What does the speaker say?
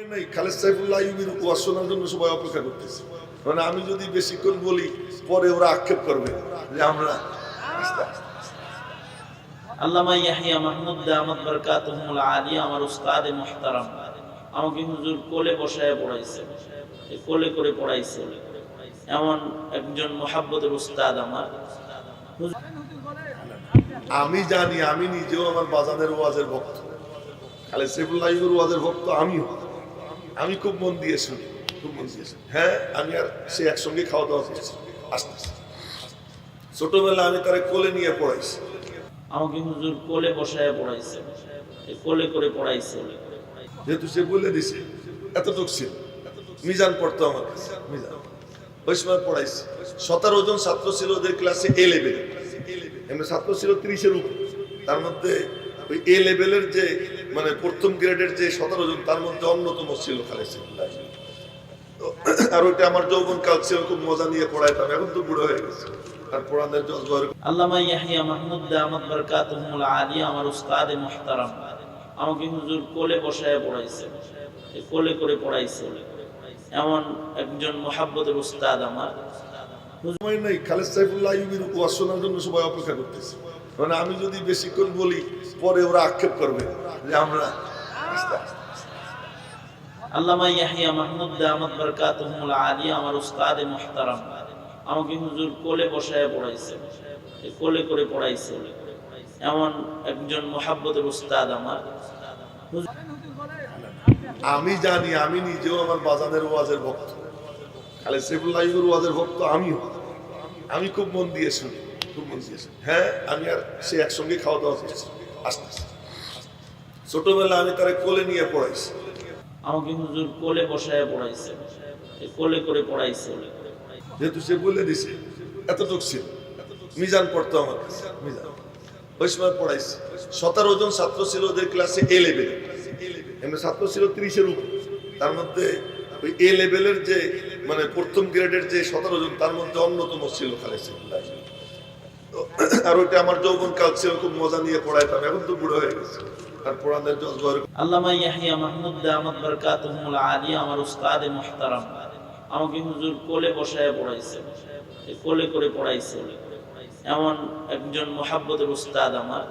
সময় নাই। খালেদ সাইফুল্লাহ আইয়ুবীর ওয়াজ শোনার জন্য সবাই অপেক্ষা করতেছে। মানে আমি যদি বেশিক্ষণ বলি পরে ওরা আক্ষেপ করবে যে আমরা আল্লামা ইয়াহিয়া মাহমুদ দামাত বারাকাতুহুল আলিয়া আমার উস্তাদ মুহতারাম আমাকে হুজুর কোলে বসায় পড়াইছে, কোলে করে পড়াইছে। এমন একজন মুহাব্বতের উস্তাদ আমার। আমি জানি, আমি নিজেও আমার বাজানের ওয়াজের ভক্ত, খালেদ সাইফুল্লাহ আইয়ুবীর ওয়াজের ভক্ত আমিও। আমি খুব মন দিয়ে শুনি, খুব মন দিয়ে শুনি। হ্যাঁ, আমি আর সে একসঙ্গে খাওয়া দাওয়া করছি। আস্তে আস্তে ছোটবেলা আমি তারে কোলে নিয়ে পড়াইছি। আমাকে হুজুর কোলে বসায় পড়াইছে, কোলে করে পড়াইছে। যেহেতু সে বলে দিছে এতটুক ছিল, মিজান পড়তো আমার কাছে, মিজান ওই সময় পড়াইছে। 17 জন ছাত্র ছিল ওদের ক্লাসে এ লেভেল, এমনি ছাত্র ছিল 30-এর উপর। তার মধ্যে ওই এ লেভেলের যে মানে প্রথম গ্রেডের যে 17 জন, তার মধ্যে অন্যতম ছিল খালেদ সাইফুল্লাহ। আর ওইটা আমার যৌবন কাল ছিল, খুব মজা নিয়ে পড়াইতাম। এখন তো বুড়ো হয়ে গেছে, আর পড়ানোর জজবার। আল্লামা ইয়াহিয়া মাহমুদ দামাত বারাকাতুহুল আলিয়া আমার উস্তাদ মুহতারাম আমাকে হুজুর কোলে বসায় পড়াইছে, কোলে করে পড়াইছে। এমন একজন মুহাব্বতের উস্তাদ আমার। সময় নাই। খালেদ সাইফুল্লাহ আইয়ুবীর ওয়াজ শোনার জন্য সবাই অপেক্ষা করতেছে। মানে আমি যদি বেশিক্ষণ বলি পরে ওরা আক্ষেপ করবে যে আমরা আল্লামা ইয়াহিয়া মাহমুদ দামাত বারাকাতুহুল আলিয়া আমার উস্তাদ মুহতারাম আমাকে হুজুর কোলে বসায় পড়াইছে, কোলে করে পড়াইছে। এমন একজন মুহাব্বতের উস্তাদ আমার। আমি জানি, আমি নিজেও আমার বাজানের ওয়াজের ভক্ত, খালেদ সাইফুল্লাহ আইয়ুবীর ওয়াজের ভক্ত আমিও। আমি খুব মন দিয়ে শুনি, খুব মন দিয়ে শুনি। হ্যাঁ, আমি আর সে একসঙ্গে খাওয়া দাওয়া করছি। আস্তে আস্তে ছোটবেলা আমি তারে কোলে নিয়ে পড়াইছি। আমাকে হুজুর কোলে বসায় পড়াইছে, কোলে করে পড়াইছে। যেহেতু সে বলে দিছে এতটুক ছিল, মিজান পড়তো আমার কাছে, মিজান ওই সময় পড়াইছে। 17 জন ছাত্র ছিল ওদের ক্লাসে এ লেভেল, এমনি ছাত্র ছিল 30-এর উপর। তার মধ্যে ওই এ লেভেলের যে মানে প্রথম গ্রেডের যে 17 জন, তার মধ্যে অন্যতম ছিল খালেদ সাইফুল্লাহ। আর ওইটা আমার যৌবন কাল ছিল, খুব মজা নিয়ে পড়াইতাম। এখন তো বুড়ো হয়ে গেছে, আর পড়ানোর জজবার। আল্লামা ইয়াহিয়া মাহমুদ দামাত বারাকাতুহুল আলিয়া আমার উস্তাদ মুহতারাম আমাকে হুজুর কোলে বসায় পড়াইছে, কোলে করে পড়াইছে। এমন একজন মুহাব্বতের উস্তাদ আমার।